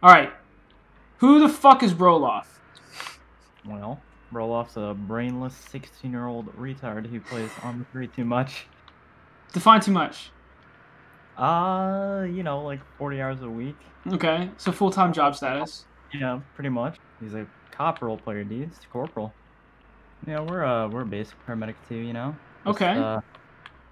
All right. Who the fuck is Brolaf? Well, Brolaf's a brainless 16-year-old retard who plays Arma 3 too much. Define too much. You know, like 40 hours a week. Okay, so full-time job status. Yeah, pretty much. He's a cop role player, dude. He's Corporal. Yeah, we're a basic paramedic too, you know? Just, Okay.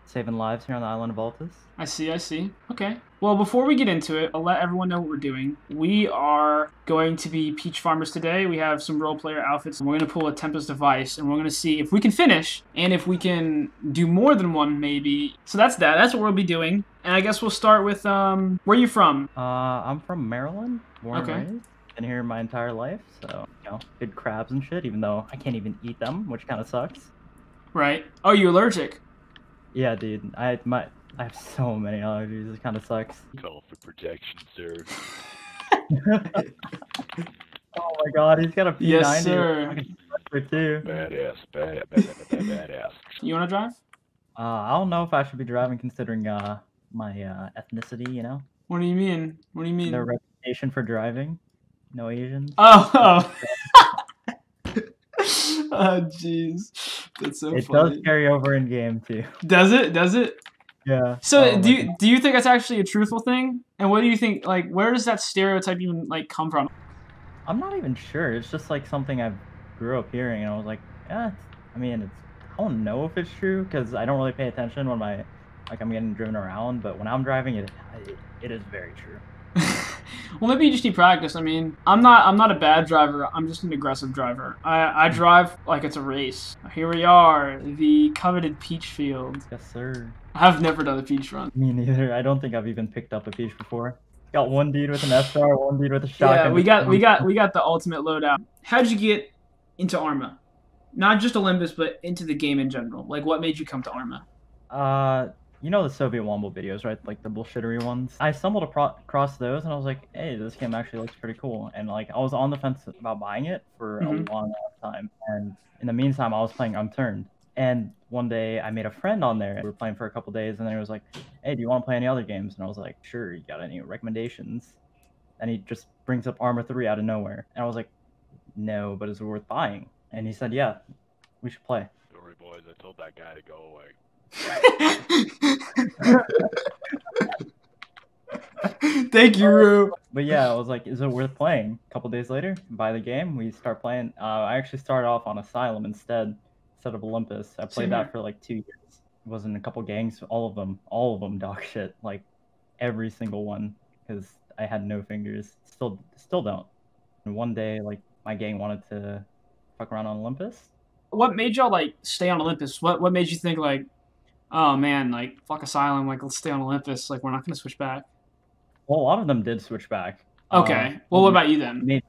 saving lives here on the island of Altis. I see. Okay. Well, before we get into it, I'll let everyone know what we're doing. We are going to be peach farmers today. We have some role player outfits. We're going to pull a Tempest device, and we're going to see if we can finish, and if we can do more than one, maybe. So that's that. That's what we'll be doing. And I guess we'll start with, where are you from? I'm from Maryland, born and raised. Been here my entire life, so, you know, good crabs and shit, even though I can't even eat them, which kind of sucks. Right. Oh, you're allergic? Yeah, dude. I have so many allergies. It kind of sucks. Call for protection, sir. Oh my god, he's got a P90. Yes, sir. Too. Badass. You want to drive? I don't know if I should be driving considering my ethnicity, you know? What do you mean? What do you mean? Their reputation for driving. No Asians. Oh. Oh, jeez. That's so funny. It does carry over in game, too. Does it? Does it? Yeah. So, do you think that's actually a truthful thing? And what do you think, like, where does that stereotype even, like, come from? I'm not even sure. It's just, like, something I grew up hearing, and I was like, yeah, I mean, I don't know if it's true, because I don't really pay attention when I'm getting driven around, but when I'm driving, it is very true. Well, maybe you just need practice. I mean, I'm not a bad driver. I'm just an aggressive driver. I drive like it's a race. Here we are, the coveted peach field. Yes, sir. I've never done a peach run. Me neither. I don't think I've even picked up a peach before. Got one dude with an SR, one dude with a shotgun. Yeah, we got the ultimate loadout. How'd you get into Arma? Not just Olympus, but into the game in general. Like, what made you come to Arma? You know the Soviet Womble videos, right? Like the bullshittery ones. I stumbled across those, and I was like, "Hey, this game actually looks pretty cool." And like, I was on the fence about buying it for a long time. And in the meantime, I was playing Unturned. And one day, I made a friend on there. We were playing for a couple days, and then he was like, "Hey, do you want to play any other games?" And I was like, "Sure. You got any recommendations?" And he just brings up Arma 3 out of nowhere, and I was like, "No, but is it worth buying?" And he said, "Yeah, we should play." Don't worry, boys. I told that guy to go away. Thank you, Rue. But yeah, I was like, is it worth playing? A couple days later, buy the game, we start playing. I actually started off on Asylum instead of Olympus. I played that for like 2 years. It was in a couple gangs, all of them dog shit, like every single one, because I had no fingers. Still don't. And one day, like, my gang wanted to fuck around on Olympus. What made y'all like stay on Olympus? What made you think like, oh man, like fuck Asylum, like let's stay on Olympus, like we're not gonna switch back? Well, a lot of them did switch back. Okay. Well, what about you then?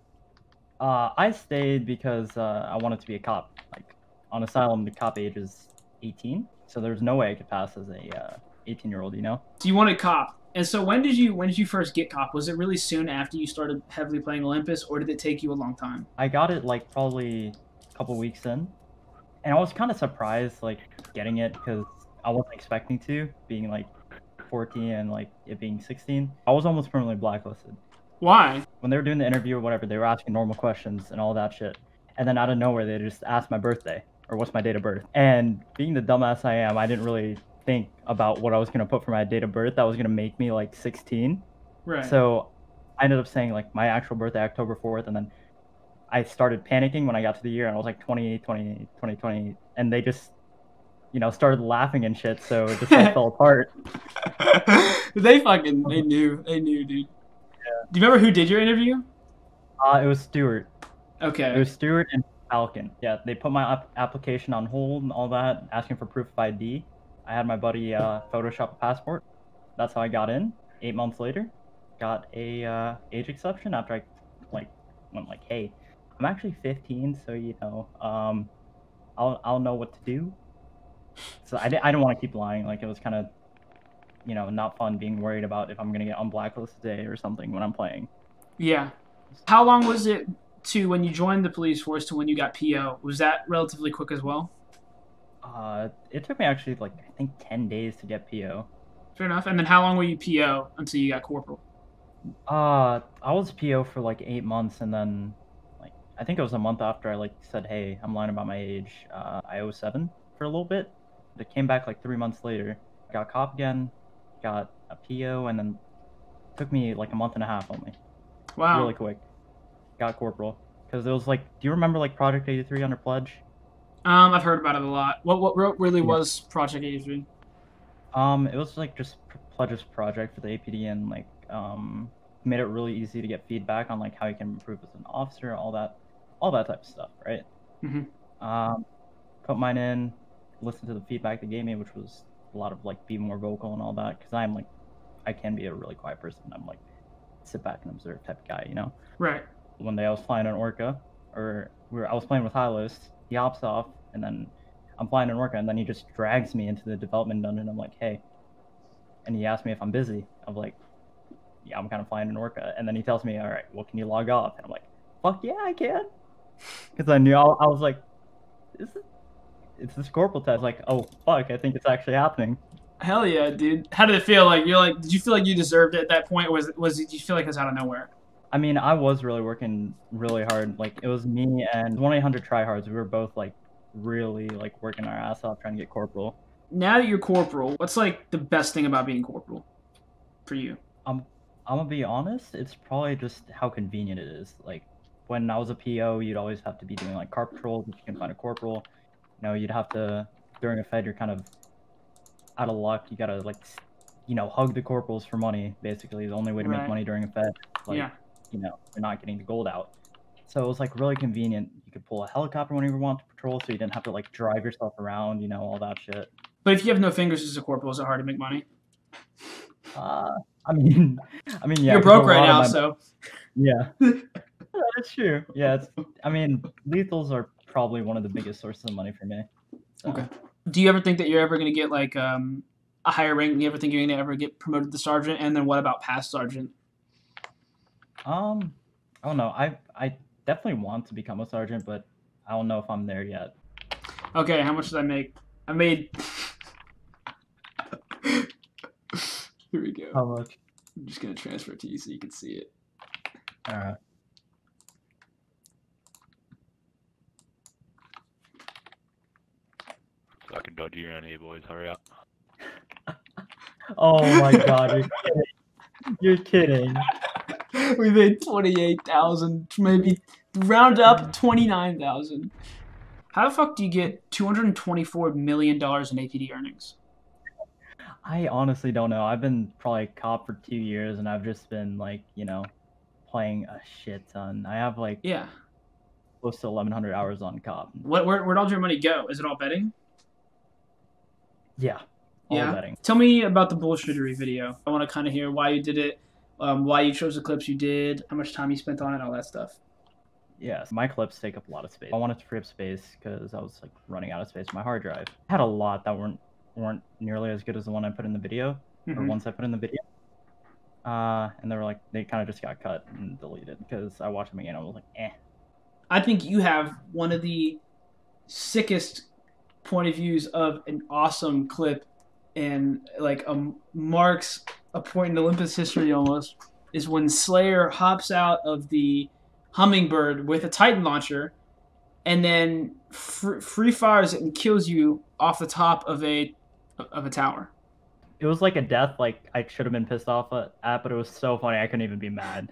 I stayed because I wanted to be a cop. Like on Asylum, the cop age is 18, so there's no way I could pass as a 18-year-old. You know. So you wanted cop, and so when did you first get cop? Was it really soon after you started heavily playing Olympus, or did it take you a long time? I got it like probably a couple weeks in, and I was kind of surprised like getting it because I wasn't expecting to, being like 14 and like it being 16. I was almost permanently blacklisted. Why? When they were doing the interview or whatever, they were asking normal questions and all that shit. And then out of nowhere, they just asked my birthday or what's my date of birth. And being the dumbass I am, I didn't really think about what I was going to put for my date of birth. That was going to make me like 16. Right. So I ended up saying like my actual birthday, October 4th. And then I started panicking when I got to the year and I was like 2020. And they just, you know, started laughing and shit. So it just all fell apart. They knew, dude. Yeah. Do you remember who did your interview? It was Stuart. Okay. It was Stuart and Falcon. Yeah, they put my application on hold and all that, asking for proof of ID. I had my buddy Photoshop a passport. That's how I got in. 8 months later, got a age exception after I went like, hey, I'm actually 15, so you know, I'll know what to do. So I didn't want to keep lying. Like it was kind of, you know, not fun being worried about if I'm gonna get unblacklisted today or something when I'm playing. Yeah. How long was it to when you joined the police force to when you got PO? Was that relatively quick as well? It took me actually like I think 10 days to get PO. Fair enough. And then how long were you PO until you got corporal? I was PO for like 8 months, and then like I think it was a month after I like said, "Hey, I'm lying about my age." I owe 7 for a little bit. It came back like 3 months later. Got cop again, got a PO, and then took me like a month and a half only. Wow. Really quick. Got corporal because it was like, do you remember like Project 83 under pledge? I've heard about it a lot. What really Yeah. was Project 83? It was like just Pledge's project for the APD, and like made it really easy to get feedback on like how you can improve as an officer, all that type of stuff, right? Put mine in, listened to the feedback they gave me, which was a lot of like be more vocal and all that, because I'm like, I can be a really quiet person. I'm like sit back and observe type of guy, you know? Right. One day I was flying an Orca, I was playing with Hylos. He hops off, and then I'm flying an Orca, and then he just drags me into the development dungeon. I'm like, hey. And he asked me if I'm busy. I'm like, yeah, I'm kind of flying an Orca. And then he tells me, all right, well, can you log off? And I'm like, fuck yeah, I can. Because I knew, I was like, it's this corporal test. Like, oh, fuck, I think it's actually happening. Hell yeah, dude. How did it feel? Like, did you feel like you deserved it at that point? Or did you feel like it was out of nowhere? I mean, I was really working really hard. Like, it was me and 1-800 tryhards. We were both like really like working our ass off trying to get corporal. Now that you're corporal, what's like the best thing about being corporal for you? I'm gonna be honest, it's probably just how convenient it is. Like, when I was a PO, you'd always have to be doing like car patrols if you can find a corporal. You know, you'd have to, during a fed, you're kind of out of luck. You gotta like, you know, hug the corporals for money. Basically, the only way to make money during a fed. Like, you know, you're not getting the gold out. So it was like really convenient. You could pull a helicopter whenever you want to patrol, so you didn't have to like drive yourself around, you know, all that shit. But if you have no fingers as a corporal, is it hard to make money? I mean, yeah. You're broke right now, so. Yeah, that's true. Yeah, I mean, lethals are probably one of the biggest sources of money for me. So. Okay. Do you ever think that you're ever going to get like a higher rank? Do you ever think you're going to ever get promoted to sergeant? And then what about past sergeant? I don't know. I definitely want to become a sergeant, but I don't know if I'm there yet. Okay, how much did I make? I made. Here we go. How much? I'm just gonna transfer it to you so you can see it. All right. Fucking don't do your any boys. Hurry up. Oh my god, you're kidding. We made 28,000, maybe round up 29,000. How the fuck do you get $224 million in APD earnings? I honestly don't know. I've been probably cop for 2 years, and I've just been like, you know, playing a shit ton. I have like close to 1,100 hours on cop. Where'd all your money go? Is it all betting? Yeah. All betting. Tell me about the bullshittery video. I want to kind of hear why you did it, why you chose the clips you did, how much time you spent on it, all that stuff. Yes, my clips take up a lot of space. I wanted to free up space because I was like running out of space on my hard drive. I had a lot that weren't nearly as good as the one I put in the video, or ones I put in the video. And they kind of just got cut and deleted because I watched them again. I was like, eh. I think you have one of the sickest point of views of an awesome clip, and like marks a point in Olympus history almost, is when Slayer hops out of the Hummingbird with a Titan launcher, and then free fires it and kills you off the top of a tower. It was like a death like I should have been pissed off at, but it was so funny I couldn't even be mad.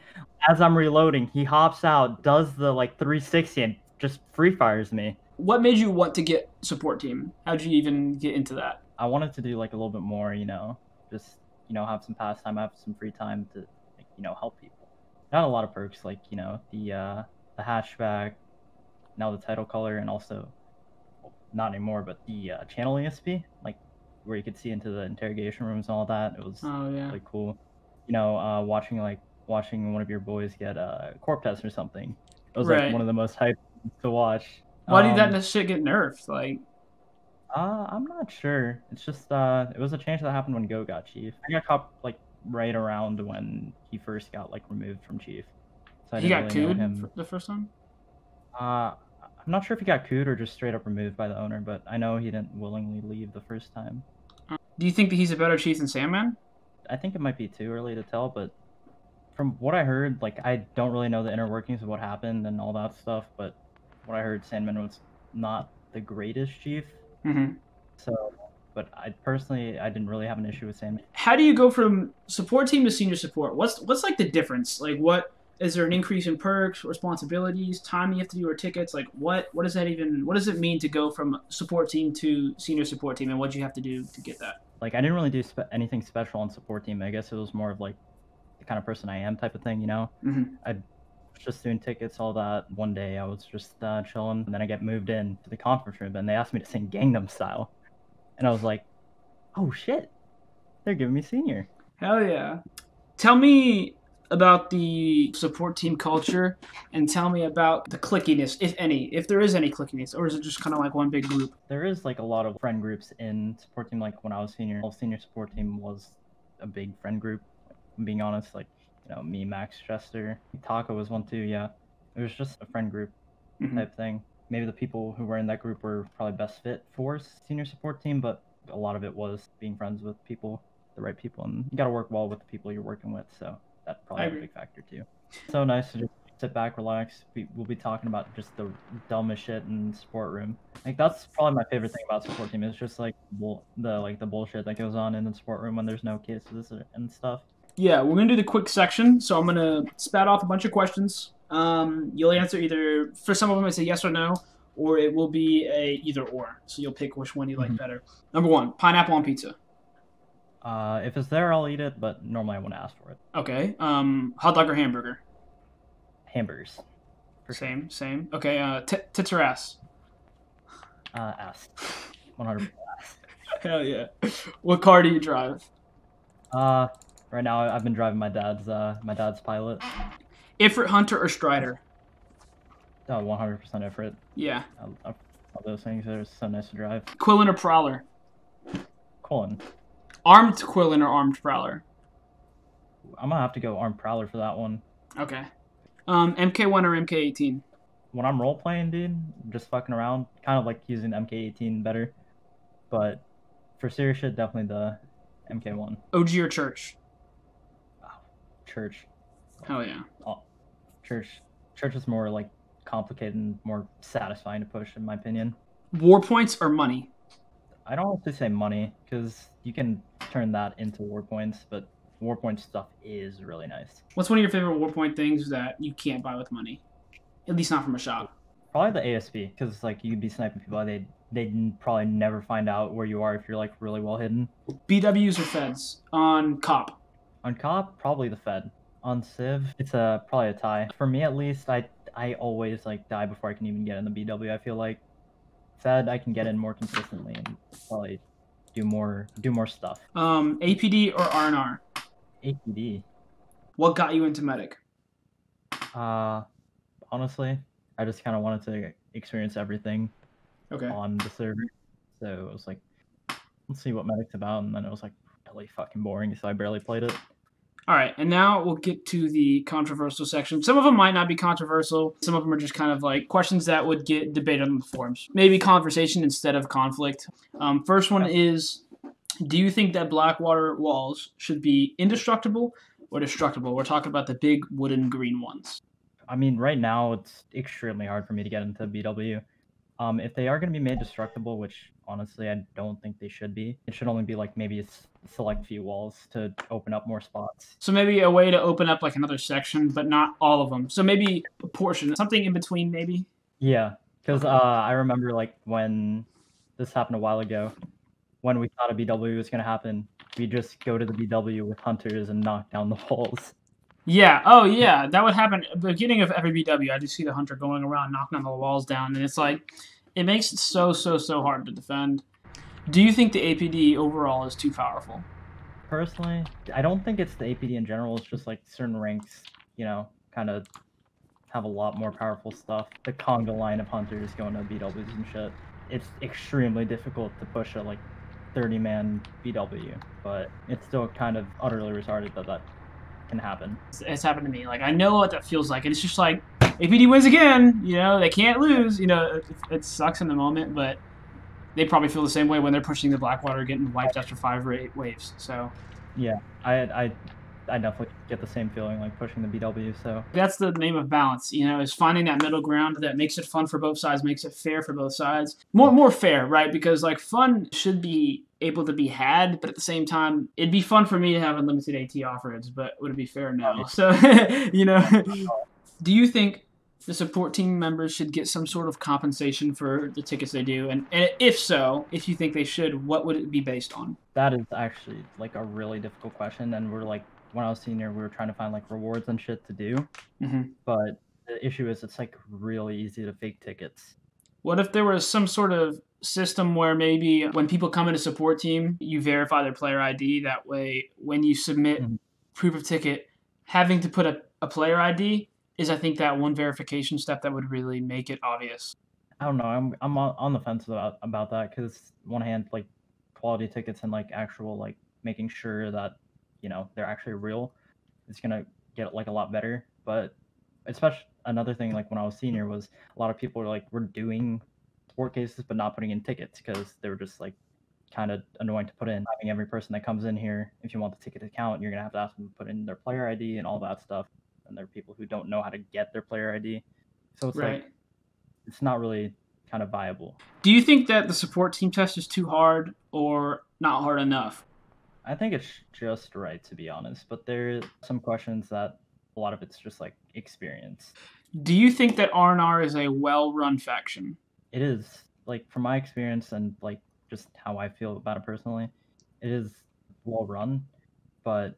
As I'm reloading, he hops out, does the like 360, and just free fires me. What made you want to get support team? How'd you even get into that? I wanted to do like a little bit more, you know, just, you know, have some pastime, have some free time to, like, you know, help people. Got a lot of perks, like, you know, the hatchback, now the title color, and also, well, not anymore, but the channel ESP, like where you could see into the interrogation rooms and all that. It was really cool. You know, watching one of your boys get a corp test or something. It was like one of the most hype things to watch. Why did that shit get nerfed? Like, I'm not sure. It's just it was a change that happened when Go got chief. I got caught like right around when he first got like removed from chief. So he got cooed the first time? I'm not sure if he got cooed or just straight up removed by the owner, but I know he didn't willingly leave the first time. Do you think that he's a better chief than Sandman? I think it might be too early to tell, but From what I heard, like, I don't really know the inner workings of what happened and all that stuff, but what I heard, Sandman was not the greatest chief. So, but I didn't really have an issue with Sandman. How do you go from support team to senior support? What's like the difference? Like, what is there an increase in perks, responsibilities, time you have to do, or tickets? Like, what does that even? What does it mean to go from support team to senior support team, and what do you have to do to get that? Like, I didn't really do anything special on support team. I guess it was more of like the kind of person I am type of thing, you know. I was just doing tickets, all that. One day I was just chilling, and then I get moved in to the conference room, and they asked me to sing Gangnam Style, and I was like, oh shit, they're giving me senior. Hell yeah. Tell me about the support team culture, and tell me about the clickiness, if there is any clickiness, or is it just kind of like one big group? There is like a lot of friend groups in support team. Like when I was senior, senior support team was a big friend group. Being honest, like, you know, me, maxg, Taco was one too. Yeah, it was just a friend group type thing. Maybe the people who were in that group were probably best fit for senior support team, but a lot of it was being friends with people, the right people, and you got to work well with the people you're working with. So that's probably a big factor too. So nice to just sit back, relax. We'll be talking about just the dumbest shit in the support room. Like, that's probably my favorite thing about support team. Is just like the bullshit that goes on in the support room when there's no cases and stuff. Yeah, we're going to do the quick section, so I'm going to spat off a bunch of questions. You'll answer either, for some of them, I say yes or no, or it will be a either or. So you'll pick which one you like better. Number 1, pineapple on pizza. If it's there, I'll eat it, but normally I wouldn't ask for it. Okay. Hot dog or hamburger? Hamburgers. Same. Okay, tits or ass? Ass. 100% ass. Hell yeah. What car do you drive? Right now I've been driving my dad's Pilot. Ifrit, Hunter, or Strider? Oh, 100% Ifrit. Yeah. I love those things. They're so nice to drive. Quillen or Prowler? Quillen. Armed Quillen or armed Prowler? I'm gonna have to go armed Prowler for that one. Okay. MK1 or MK18? When I'm role playing, dude, just fucking around, kind of like using MK18 better. But for serious shit, definitely the MK1. OG or Church? Church. Hell yeah. Oh, Church is more like complicated and more satisfying to push, in my opinion. War points or money? I don't have to say money, because you can turn that into war points, but war point stuff is really nice. What's one of your favorite war point things that you can't buy with money? At least not from a shop. Probably the ASP, because like you could be sniping people, they'd probably never find out where you are if you're like really well hidden. BWs or Feds on Cop? On Cop, probably the Fed. On Civ, it's probably a tie. For me at least, I always like die before I can even get in the BW. I feel like Fed I can get in more consistently and probably do more stuff. APD or R&R? APD. What got you into Medic? Honestly, I just kind of wanted to experience everything on the server. So it was like, let's see what Medic's about, and then it was like really fucking boring, so I barely played it. All right, and now we'll get to the controversial section. Some of them might not be controversial. Some of them are just kind of like questions that would get debated on the forums. Maybe conversation instead of conflict. First one is, do you think that Blackwater walls should be indestructible or destructible? We're talking about the big wooden green ones. I mean, right now it's extremely hard for me to get into BW. If they are going to be made destructible, which honestly I don't think they should be, it should only be like maybe a select few walls to open up more spots. So maybe a way to open up like another section, but not all of them. So maybe a portion, something in between maybe? Yeah, because I remember like when this happened a while ago, when we thought a BW was going to happen, we just go to the BW with hunters and knock down the walls. Yeah, oh yeah, that would happen at the beginning of every BW. I just see the hunter going around knocking on the walls down, and it's like, it makes it so hard to defend. Do you think the APD overall is too powerful? Personally, I don't think it's the APD in general. It's just like certain ranks, you know, kind of have a lot more powerful stuff. The conga line of hunters going to BWs and shit. It's extremely difficult to push a like 30-man BW, but it's still kind of utterly retarded that can happen. It's happened to me. Like, I know what that feels like, and it's just like, APD wins again, you know, they can't lose, you know, it sucks in the moment, but they probably feel the same way when they're pushing the Blackwater, getting wiped after 5 or 8 waves, so. Yeah, I I definitely get the same feeling like pushing the BW. So that's the name of balance, you know, is finding that middle ground that makes it fun for both sides, makes it fair for both sides. More fair, right? Because like fun should be able to be had, but at the same time, it'd be fun for me to have unlimited AT offereds, but would it be fair? No. So, you know, do you think the support team members should get some sort of compensation for the tickets they do? And if so, if you think they should, what would it be based on? That is actually like a really difficult question, and we're like, when I was senior, we were trying to find like rewards and shit to do, but the issue is it's like really easy to fake tickets. What if there was some sort of system where maybe when people come in a support team, you verify their player ID? That way, when you submit proof of ticket, having to put a player ID is, I think, that one verification step that would really make it obvious. I don't know. I'm on the fence about that, because one hand, like quality tickets and like actual like making sure that, you know, they're actually real, it's gonna get like a lot better. But especially another thing, like when I was senior, was a lot of people were doing sport cases but not putting in tickets because they were just like kind of annoying to put in. Having every person that comes in here, if you want the ticket to count, you're gonna have to ask them to put in their player ID and all that stuff. And there are people who don't know how to get their player ID, so it's like it's not really kind of viable. Do you think that the support team test is too hard or not hard enough? I think it's just right, to be honest, but there are some questions that a lot of it's just like experience. Do you think that R&R is a well-run faction? It is, like, from my experience and like just how I feel about it personally, it is well run, but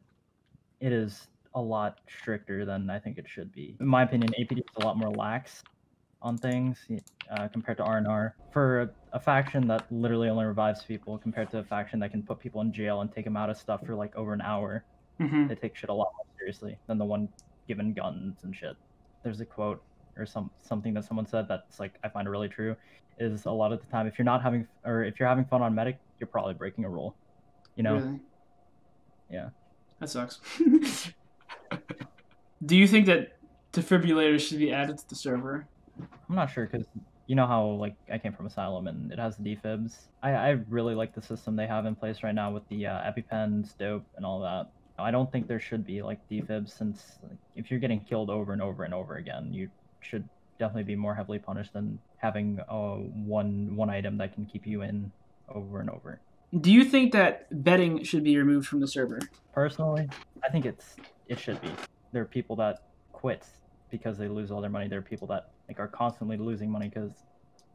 it is a lot stricter than I think it should be. In my opinion, APD is a lot more lax on things compared to R&R. For a faction that literally only revives people compared to a faction that can put people in jail and take them out of stuff for like over an hour, they take shit a lot more seriously than the one given guns and shit. There's a quote or something that someone said that's like, I find it really true, is a lot of the time if you're having fun on medic, you're probably breaking a rule. You know? Really? Yeah. That sucks. Do you think that defibrillators should be added to the server? I'm not sure, because you know how like I came from Asylum and it has the defibs. I really like the system they have in place right now with the EpiPens, dope, and all that. I don't think there should be like defibs, since like, if you're getting killed over and over and over again, you should definitely be more heavily punished than having one item that can keep you in over and over. Do you think that betting should be removed from the server? Personally, I think it should be. There are people that quit because they lose all their money. There are people that like are constantly losing money because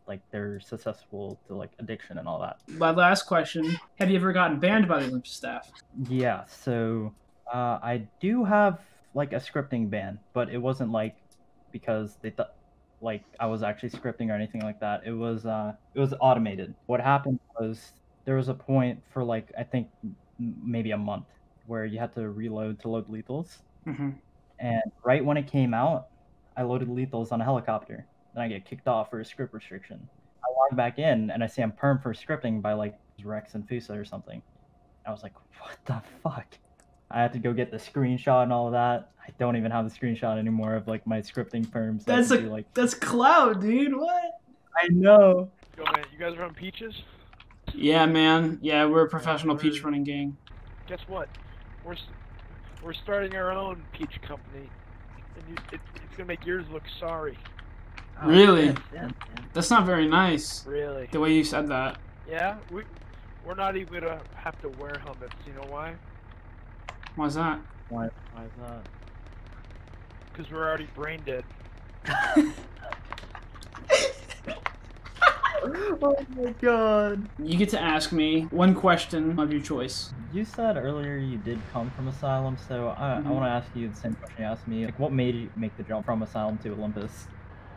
like they're susceptible to like addiction and all that. My last question: have you ever gotten banned by the Olympus staff? Yeah, so I do have like a scripting ban, but it wasn't like because they thought like I was actually scripting or anything like that. It was automated. What happened was there was a point for like I think maybe a month where you had to reload to load lethals. And right when it came out, I loaded lethals on a helicopter. Then I get kicked off for a script restriction. I log back in and I see I'm permed for scripting by like Rex and Fusa or something. I was like, what the fuck? I had to go get the screenshot and all of that. I don't even have the screenshot anymore of like my scripting perms. That's cloud, dude. What? I know. Yo, man, you guys run Peaches? Yeah, man. Yeah, we're a professional peach running gang. Guess what? We're starting our own peach company, and it's gonna make yours look sorry. Oh, really? Yeah. That's not very nice. Really? The way you said that. Yeah, we're not even gonna have to wear helmets. You know why? Why's that? Why is that? Because we're already brain dead. Oh my god. You get to ask me one question of your choice. You said earlier you did come from Asylum, so I want to ask you the same question you asked me. Like, what made you make the jump from Asylum to Olympus?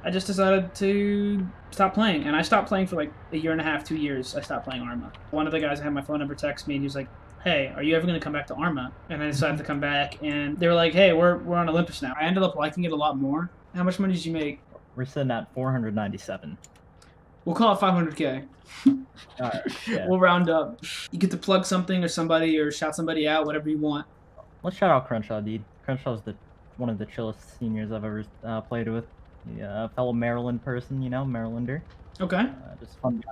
I just decided to stop playing, and I stopped playing for like a year and a half, 2 years. I stopped playing Arma. One of the guys I had my phone number text me, and he was like, hey, are you ever going to come back to Arma? And I decided to come back, and they were like, hey, we're on Olympus now. I ended up liking it a lot more. How much money did you make? We're sitting at 497. We'll call it 500K. Alright, yeah. We'll round up. You get to plug something or somebody or shout somebody out, whatever you want. Let's shout out Crenshaw, dude. Crenshaw's one of the chillest seniors I've ever played with. Yeah, a fellow Maryland person, you know, Marylander. Okay. Just fun guy.